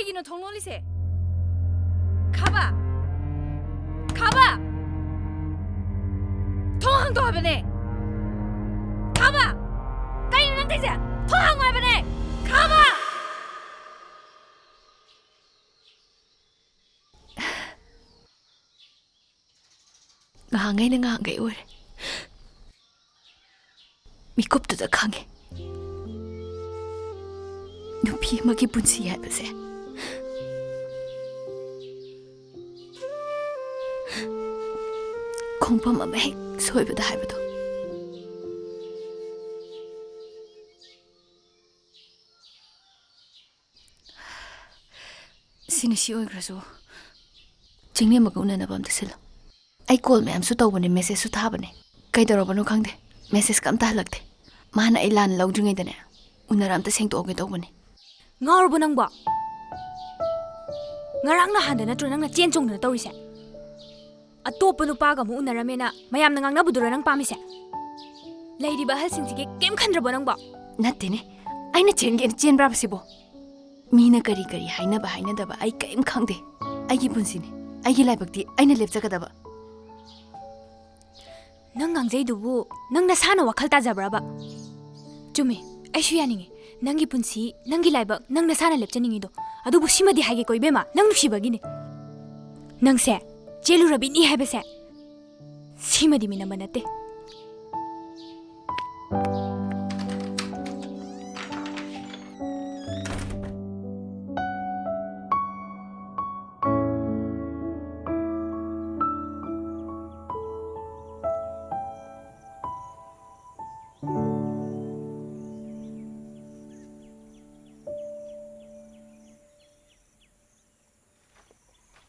ꯀꯩꯒꯤꯅꯣ ꯊꯣꯡ ꯂꯣꯜꯂꯤꯁꯦ? ꯈꯥꯕ! ꯈꯥꯕ! ꯊꯣꯡ ꯍꯥꯡꯗꯣꯛ ꯍꯥꯏꯕꯅꯦ! ꯈꯥꯕ! ꯀꯩꯅꯣ ꯅꯪ ꯇꯧꯔꯤꯁꯦ? ꯊꯣꯡ ꯍꯥꯡꯉꯣ ꯍꯥꯏꯕꯅꯦ! ꯈꯥꯕ! ꯉꯍꯥꯡꯉꯩꯅ ꯉꯍꯥꯡꯈꯩ ꯑꯣꯏꯔꯦ ꯃꯤꯀꯨꯞꯇꯨꯗ ꯈꯪꯉꯦ ꯅꯨꯄꯤ ꯑꯃꯒꯤ ꯄꯨꯟꯁꯤ ꯍꯥꯏꯕꯁꯦ ꯈꯣꯡꯐꯝ ꯑꯃ ꯍꯦꯛ ꯁꯣꯏꯕꯗ ꯍꯥꯏꯕꯗꯣ ꯁꯤꯅ ꯁꯤ ꯑꯣꯏꯈ꯭ꯔꯁꯨ ꯆꯤꯡꯂꯦꯝꯕꯒ ꯎꯅꯅꯕ ꯑꯝꯇ ꯁꯤꯜꯂꯣ ꯑꯩ ꯀꯣꯜ ꯃꯌꯥꯝꯁꯨ ꯇꯧꯕꯅꯦ ꯃꯦꯁꯦꯖꯁꯨ ꯊꯥꯕꯅꯦ ꯀꯩꯗꯧꯔꯕꯅꯣ ꯈꯪꯗꯦ ꯃꯦꯁꯦꯖꯀ ꯑꯝꯇ ꯍꯜꯂꯛꯇꯦ ꯃꯥꯅ ꯑꯩ ꯂꯥꯟꯅ ꯂꯧꯗ꯭ꯔꯤꯉꯩꯗꯅꯦ ꯎꯅꯔ ꯑꯝꯇ ꯁꯦꯡꯗꯣꯛꯑꯒꯦ ꯇꯧꯕꯅꯦ ꯉꯥꯎꯔꯕꯣ ꯅꯪꯕꯣ? ꯉꯔꯥꯡ ꯅꯍꯥꯟꯗ ꯅꯠꯇ꯭ꯔꯣ ꯅꯪꯅ ꯆꯦꯟ ꯆꯣꯡꯗꯅ ꯇꯧꯔꯤꯁꯦ? ꯑꯇꯣꯞꯄ ꯅꯨꯄꯥꯒ ꯑꯃꯨꯛ ꯎꯅꯔꯝꯃꯦꯅ ꯃꯌꯥꯝꯅ ꯉꯥꯡꯅꯕꯗꯨꯔ ꯅꯪ ꯄꯥꯝꯃꯤꯁꯦ? ꯂꯩꯔꯤꯕ ꯑꯍꯜꯁꯤꯡꯁꯤꯒꯤ ꯀꯩꯝ ꯈꯟꯗ꯭ꯔꯕꯣ ꯅꯪꯕꯣ? ꯅꯠꯇꯦꯅꯦ ꯑꯩꯅ ꯆꯦꯟꯒꯦꯅ ꯆꯦꯟꯕ꯭ꯔꯥꯕꯁꯤꯕꯣ ꯃꯤꯅ ꯀꯔꯤ ꯀꯔꯤ ꯍꯥꯏꯅꯕ ꯍꯥꯏꯅꯗꯕ ꯑꯩ ꯀꯩꯝ ꯈꯪꯗꯦ ꯑꯩꯒꯤ ꯄꯨꯟꯁꯤꯅꯤ ꯑꯩꯒꯤ ꯂꯥꯏꯕꯛꯇꯤ ꯑꯩꯅ ꯂꯦꯞꯆꯒꯗꯕ ꯅꯪ ꯉꯥꯡꯖꯩꯗꯨꯕꯨ ꯅꯪ ꯅꯁꯥꯅ ꯋꯥꯈꯜ ꯇꯥꯖꯕ꯭ꯔꯕ? ꯆꯨꯝꯃꯤ ꯑꯩꯁꯨ ꯌꯥꯅꯤꯡꯉꯤ ꯅꯪꯒꯤ ꯄꯨꯟꯁꯤ ꯅꯪꯒꯤ ꯂꯥꯏꯕꯛ ꯅꯪ ꯅꯁꯥꯅ ꯂꯦꯞꯆꯅꯤꯡꯉꯤꯗꯣ ꯑꯗꯨꯕꯨ ꯁꯤꯃꯗꯤ ꯍꯥꯏꯒꯦꯀꯣ ꯏꯕꯦꯝꯃ ꯅꯪ ꯅꯨꯡꯁꯤꯕꯒꯤꯅꯤ ꯅꯪꯁꯦ ꯆꯦꯜꯂꯨꯔꯕꯤꯅꯤ ꯍꯥꯏꯕꯁꯦ ꯁꯤꯃꯗꯤ ꯃꯤꯅꯝꯕ ꯅꯠꯇꯦ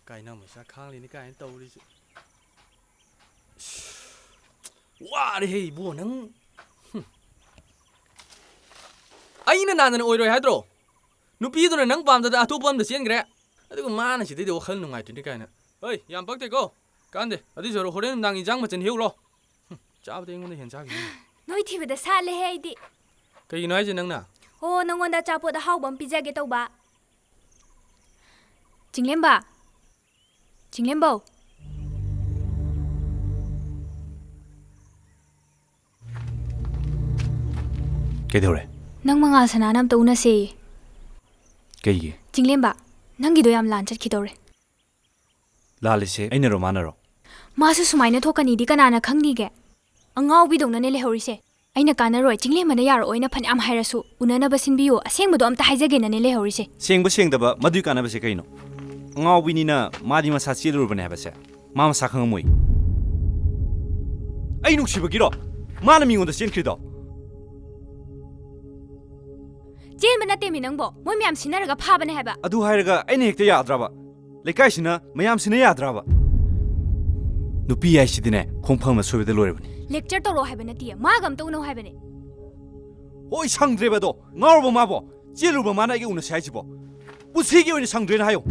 Kaina masa khang li ni kain tau li chu. Wa de hei bo nang. Aina nan oi roi hadro. Nupi do nang pam da atu pam da chen gre. Adu ma na si de wakhal nungai tin kaina. Hei yam pak te ko. Kan de adu joro horen nang injang ma chen heu lo. Cha ba de ngon de hen cha gi. ꯅꯣꯏ ꯊꯤꯕꯗ ꯁꯥꯠꯂꯦꯍꯦ ꯑꯩꯗꯤ Kai no ai je nang na. ꯑꯣ ꯅꯪꯉꯣꯟꯗ ꯑꯆꯥꯄꯣꯠ ꯑꯍꯥꯎꯕ ꯑꯃ ꯄꯤꯖꯒꯦ ꯇꯧꯕ ꯆꯤꯡꯂꯦꯝꯕ ꯆꯤꯡꯂꯦꯝꯕꯧ Kaidore. ꯅꯪ ꯃꯉꯥꯜ ꯁꯅꯥꯅ ꯑꯝꯇ ꯎꯅꯁꯦꯌꯦ Kaigi. ꯆꯤꯡꯂꯦꯝꯕ ꯅꯪꯒꯤꯗꯣ ꯌꯥꯝ ꯂꯥꯟ ꯆꯠꯈꯤꯗꯧꯔꯦ Lalise aina ro manaro. ꯃꯥꯁꯨ ꯁꯨꯃꯥꯏꯅ ꯊꯣꯛꯀꯅꯤꯗꯤ ꯀꯅꯥꯅ ꯈꯪꯅꯤꯒꯦ ꯑꯉꯥꯎꯕꯤꯗꯧꯅꯅꯦ ꯂꯩꯍꯧꯔꯤꯁꯦ ꯑꯩꯅ ꯀꯥꯟꯅꯔꯣꯏ ꯆꯤꯡꯂꯦꯝꯕꯅ ꯌꯥꯔꯛꯑꯣꯏꯅ ꯐꯅꯌꯥꯝ ꯍꯥꯏꯔꯁꯨ ꯎꯅꯅꯕ ꯁꯤꯟꯕꯤꯌꯨ ꯑꯁꯦꯡꯕꯗꯣ ꯑꯝꯇ ꯍꯥꯏꯖꯒꯦꯅꯅꯦ ꯂꯩꯍꯧꯔꯤꯁꯦ Sengba sengdaba madu kanabase kaino. Ngawbinina madi masa chilurubane habase. Ma masa khangamoi. Ai nuksibagiro. Mana mingonda chenkrido. ꯆꯦꯟꯕ ꯅꯠꯇꯦ ꯃꯤ ꯅꯪꯕꯣ ꯃꯣꯏ ꯃꯌꯥꯝ ꯁꯤꯟꯅꯔꯒ ꯐꯥꯕꯅꯦ ꯍꯥꯏꯕ Adu hairaga aina hekta yadraba. Lekaisina mayam sina yadraba. Nupi aisidine khongpham soibeda lorebani. lecture ꯇꯧꯔꯣ ꯍꯥꯏꯕ ꯅꯠꯇꯦ ꯃꯥꯒ ꯑꯝꯇ ꯎꯅꯧ ꯍꯥꯏꯕꯅꯦ Oi sangdrebado. Ngawba mabo. Cheluba mana ge una saijibo. Pusigi oina sangdrena hayo.